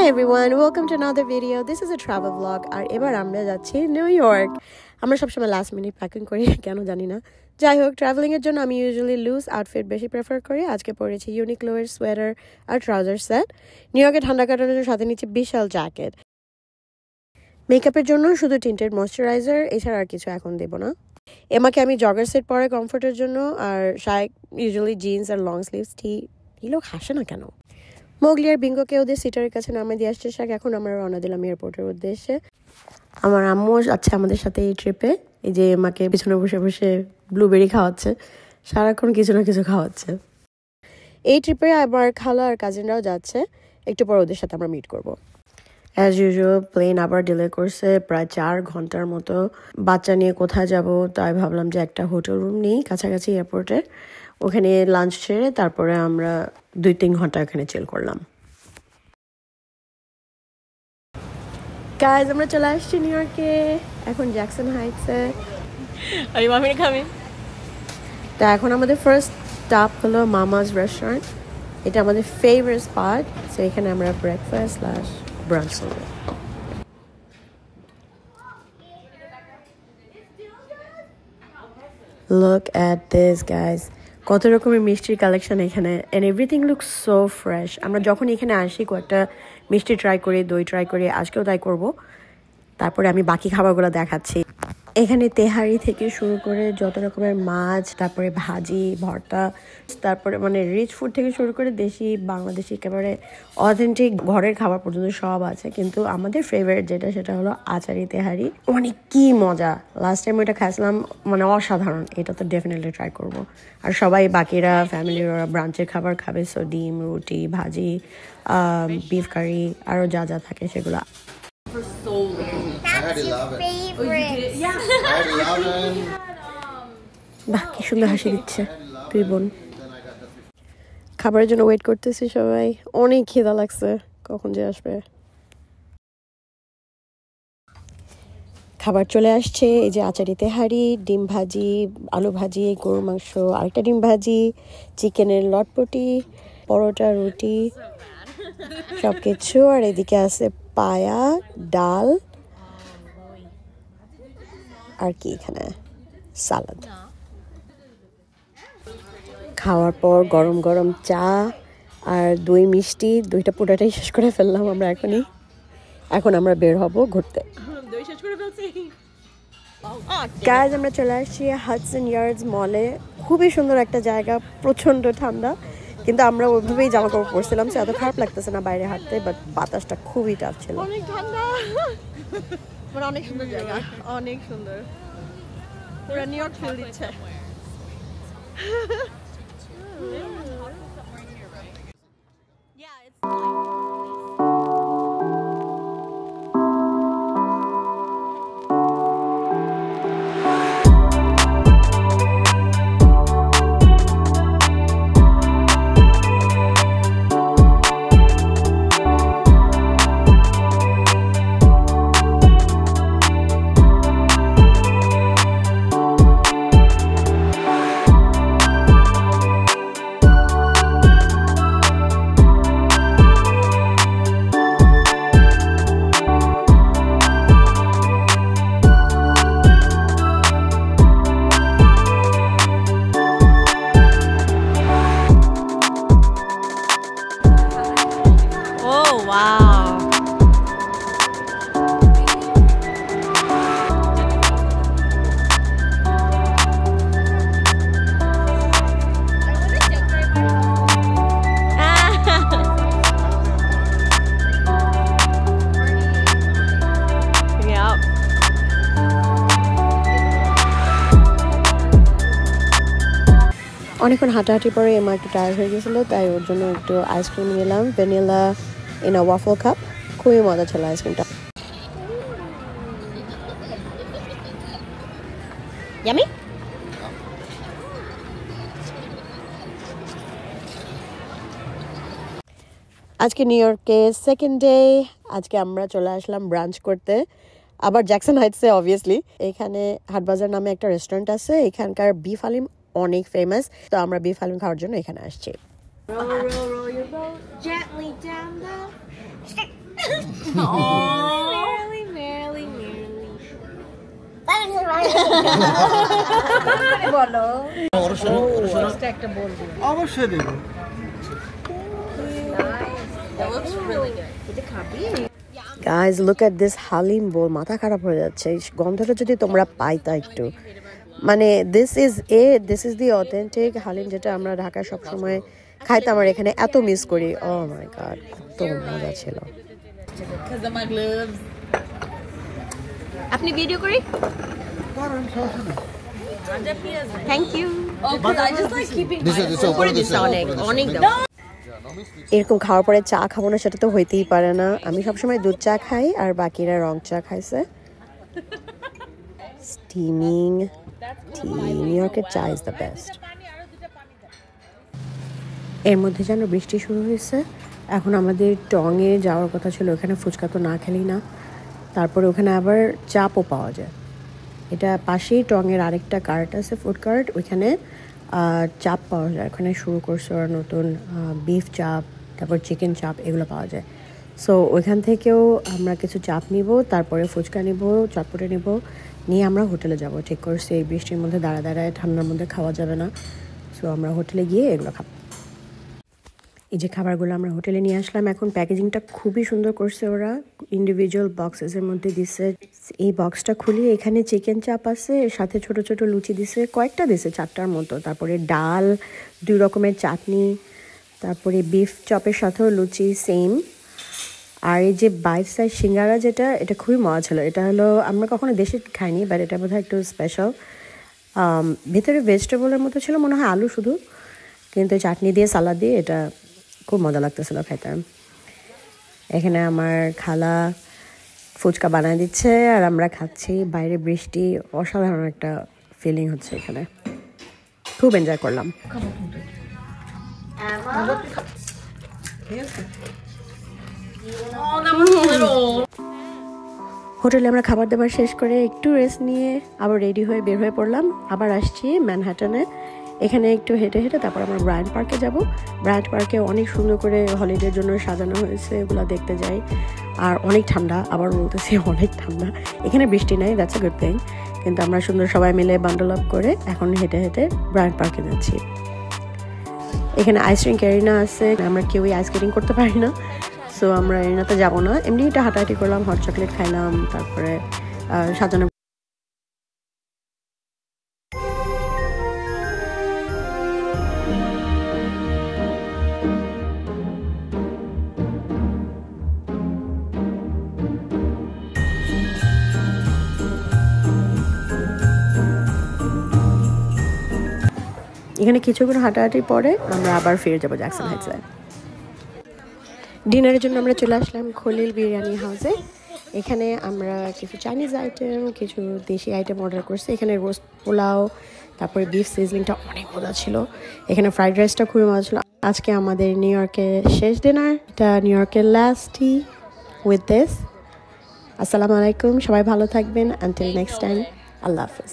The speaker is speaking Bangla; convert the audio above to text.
everyone, welcome to another video. This is a travel vlog. আর এবার আমরা যাচ্ছি নিউ ইয়র্ক। আমরা সবসময় লাস্ট মিনিট প্যাকিং করি, কেন জানি না। যাই হোক, ট্রাভেলিং এর জন্য আমি ইউজুয়ালি লুজ আউটফিট বেশি প্রেফার করি। আজকে পরেছি ইউনিক্লো এর সোয়েটার আর ট্রাউজার সেট। নিউ ইয়র্কে ঠান্ডা কাটানোর জন্য সাথে নিচ্ছি বিশাল জ্যাকেট। মেকআপের জন্য শুধু টিন্টেড ময়শ্চারাইজার, এছাড়া আর কিছু এখন দেব না। এমাকে আমি জগার সেট পরে কমফোর্টের জন্য, আর শাইক ইউজুয়ালি জিন্স আর লং স্লিভস টি। এই লোক হাসে না কেন? মোগলি আর বিঙ্গোকে ওদের সিটারের কাছে নামে দিয়ে আসছে শাক। এখন আমরা রওনা দিলাম এয়ারপোর্টের উদ্দেশ্যে। আমার আম্মু আছে আমাদের সাথে এই ট্রিপে। এই যে মাকে পিছনে বসে বসে ব্লুবেরি খাওয়াচ্ছে, সারাক্ষণ কিছু না কিছু খাওয়াচ্ছে। এই ট্রিপে আমার খালা আর কাজিনরাও যাচ্ছে, একটু পর ওদের সাথে আমরা মিট করবো। অ্যাজ ইউজুয়াল প্লেন আবার ডিলে করছে প্রায় 4 ঘন্টার মতো। বাচ্চা নিয়ে কোথায় যাব তাই ভাবলাম যে একটা হোটেল রুম নেই কাছাকাছি এয়ারপোর্টে, ওখানে লাঞ্চ সেরে তারপরে আমরা 2-3 ঘন্টা ওখানে চিল করলাম। গাইজ, আমরা চলে আসছি নিউ ইয়র্কে, এখন জ্যাকসন হাইটসে। তা এখন আমাদের ফার্স্ট স্টপ হলো মামাজ রেস্টুরেন্ট। এটা আমাদের ফেভারিট স্পট, সো এখানে আমরা ব্রেকফাস্ট স্ল্যাশ ব্রাঞ্চ করবো। Look at this, guys. কত রকমের মিষ্টির কালেকশন এখানে, and everything looks so fresh. আমরা যখন এখানে আসি কয়েকটা মিষ্টি ট্রাই করি, দই ট্রাই করি, আজকেও তাই করব। তারপরে আমি বাকি খাবারগুলো দেখাচ্ছি। এখানে তেহারি থেকে শুরু করে যত রকমের মাছ, তারপরে ভাজি, ভর্তা, তারপরে মানে রিচ ফুড থেকে শুরু করে দেশি বাংলাদেশি একেবারে অথেন্টিক ঘরের খাবার পর্যন্ত সব আছে। কিন্তু আমাদের ফেভারিট যেটা, সেটা হলো আচারি তেহারি। মানে কি মজা! লাস্ট টাইম ওইটা খাইছিলাম, মানে অসাধারণ। এটা তো ডেফিনেটলি ট্রাই করব। আর সবাই বাকিরা ফ্যামিলির ওরা ব্রাঞ্চের খাবার খাবে, সো ডিম, রুটি, ভাজি, বিফ কারি, আরও যা যা থাকে সেগুলো। So that's your favorite. বাহ, কি সুন্দর হাসি দিচ্ছে তুই বোন। খাবারের জন্য ওয়েট করতেছি সবাই, অনেক খিদা লাগছে, কখন যে আসবে। খাবার চলে আসছে, এই যে আচারি তেহারি, ডিম ভাজি, আলু ভাজি, গরুর মাংস, আরেকটা ডিম ভাজি, চিকেনের লটপটি, পরোটা, রুটি, সবকিছু। আর এদিকে আছে পায়া, ডাল, আর কি এখানে সালাদ। খাওয়ার পর গরম গরম চা আর দই মিষ্টি, দুইটা পুরোটাই শেষ করে ফেললাম আমরা এখনই। এখন আমরা বের হব ঘুরতে। গাইজ, আমরা চলে আসছি হাডসন ইয়ার্ডস মলে। খুবই সুন্দর একটা জায়গা, প্রচন্ড ঠান্ডা, কিন্তু আমরা ওইভাবেই জামা কাপড় পরছিলাম, সে এত খারাপ লাগতেছে না বাইরে হাঁটতে, বাট বাতাসটা খুবই টাফ ছিল। অনেক ঠান্ডা, অনেক সুন্দর জায়গা, অনেক সুন্দর, পুরো নিউ ইয়র্ক ফিল দিচ্ছে। অনেকক্ষণ হাঁটাহাঁটি পরে এমা একটু টায়ার্ড হয়ে গেছিলো, তাই ওর জন্য একটু আইসক্রিম নিলাম, vanilla in a waffle cup. খুবই মজা ছিল আইসক্রিমটা। ইয়ামি। আজকে নিউ ইয়র্কে সেকেন্ড ডে। আজকে আমরা চলে আসলাম ব্রাঞ্চ করতে, আবার জ্যাকসন হাইটসে অবভিয়াসলি। এখানে হাটবাজার নামে একটা রেস্টুরেন্ট আছে, এখানকার বিফ হালিম অনেক ফেমাস, তো আমরা বিফ হালিম খাওয়ার জন্য এখানে আসছি। অবশ্যই দেব। Guys, look at this halim bowl. মাথা খারাপ হয়ে যাচ্ছে। এই গন্ধটা যদি তোমরা পাইতা একটু, মানে this is the authentic Halim যেটা আমরা ঢাকায় সব সময় খাইতাম আর এখানে এত মিস করি। Oh my god, এত মজা ছিল। আপনি ভিডিও করি? Thank you. Oh, because I just like keeping অনেক এরকম খাওয়ার পরে চা খাবো না সেটা তো হইতেই পারে না। আমি সবসময় দুধ চা খাই আর বাকিরা রং চা খাইছে। স্টিমিং টি, নিউ ইয়র্কের চা ইজ দ্য বেস্ট। এর মধ্যে যেন বৃষ্টি শুরু হয়েছে। এখন আমাদের টঙে যাওয়ার কথা ছিল, ওখানে ফুচকা তো না খেলেই না। তারপরে ওখানে আবার চাপও পাওয়া যায়। এটা পাশেই টঙের আরেকটা কার্ট আছে, ফুড কার্ট, ওইখানে চাপ পাওয়া যায়। ওখানে শুরু করছে ওরা নতুন বিফ চাপ, তারপর চিকেন চাপ, এগুলো পাওয়া যায়। সো ওইখান থেকেও আমরা কিছু চাপ নিব, তারপরে ফুচকা নিব, চটপটে নিব, নিয়ে আমরা হোটেলে যাব। ঠিক করছি এই বৃষ্টির মধ্যে দাঁড়ায় ঠান্ডার মধ্যে খাওয়া যাবে না। সো আমরা হোটেলে গিয়ে এগুলো খাবো। এই যে খাবারগুলো আমরা হোটেলে নিয়ে আসলাম। এখন প্যাকেজিংটা খুবই সুন্দর করছে ওরা, ইন্ডিভিজুয়াল বক্সেসের মধ্যে দিছে। এই বক্সটা খুলে এখানে চিকেন চাপ আছে, এর সাথে ছোট ছোট লুচি দিছে, কয়েকটা দিছে, 4টার মতো। তারপরে ডাল, 2 রকমের চাটনি, তারপরে বিফ চপের সাথেও লুচি সেম। আর এই যে বাইট সাইজ সিঙ্গারা যেটা, এটা খুবই মজা ছিল। এটা হলো আমরা কখনো দেশে খাইনি, বাট এটা বোধহয় একটু স্পেশাল। ভিতরে ভেজিটেবলের মতো ছিল, মনে হয় আলু শুধু, কিন্তু চাটনি দিয়ে সালাদ দিয়ে এটা খুব মজা লাগতেছিল খাইতে। এখানে আমার খালা ফুচকা বানায় দিচ্ছে আর আমরা খাচ্ছি। বাইরে বৃষ্টি, অসাধারণ একটা ফিলিং হচ্ছে এখানে, খুব এনজয় করলাম। হোটেলে আমরা খাবার দাবার শেষ করে একটু রেস্ট নিয়ে আবার রেডি হয়ে বের হয়ে পড়লাম। আবার আসছি ম্যানহাটনে। এখানে একটু হেঁটে তারপর আমরা ব্রায়ান্ট পার্কে যাব। ব্রায়ান্ট পার্কে অনেক সুন্দর করে হলিডের জন্য সাজানো হয়েছে, এগুলো দেখতে যাই। আর অনেক ঠান্ডা, আবার বলতেছি অনেক ঠান্ডা। এখানে বৃষ্টি নাই, দ্যাটস আ গুড থিং। কিন্তু আমরা সুন্দর সবাই মিলে বান্ডল আপ করে এখন হেঁটে ব্রায়ান্ট পার্কে যাচ্ছি। এখানে আইসক্রিম এরিনা আছে, আমরা কেউই আইস স্কেটিং করতে পারি না, সো আমরা এরিনাতে যাবো না। এমনি এটা হাঁটাহাঁটি করলাম, হট চকলেট খাইলাম, তারপরে সাজানো। এখানে কিছুক্ষণ হাঁটাহাঁটির পরে আমরা আবার ফিরে যাবো জ্যাকসন হাইটসে। ডিনারের জন্য আমরা চলে আসলাম খলিল বিরিয়ানি হাউসে। এখানে আমরা কিছু চাইনিজ আইটেম, কিছু দেশি আইটেম অর্ডার করছি। এখানে রোস্ট পোলাও, তারপরে বিফ সিজলিংটা অনেক মজা ছিল। এখানে ফ্রাইড রাইসটা খুবই মজা ছিল। আজকে আমাদের নিউ ইয়র্কের শেষ ডিনার, এটা নিউ ইয়র্কের লাস্ট টি উইথ দিস। আসসালামু আলাইকুম, সবাই ভালো থাকবেন। আনটিল নেক্সট টাইম, আল্লাহ হাফেজ।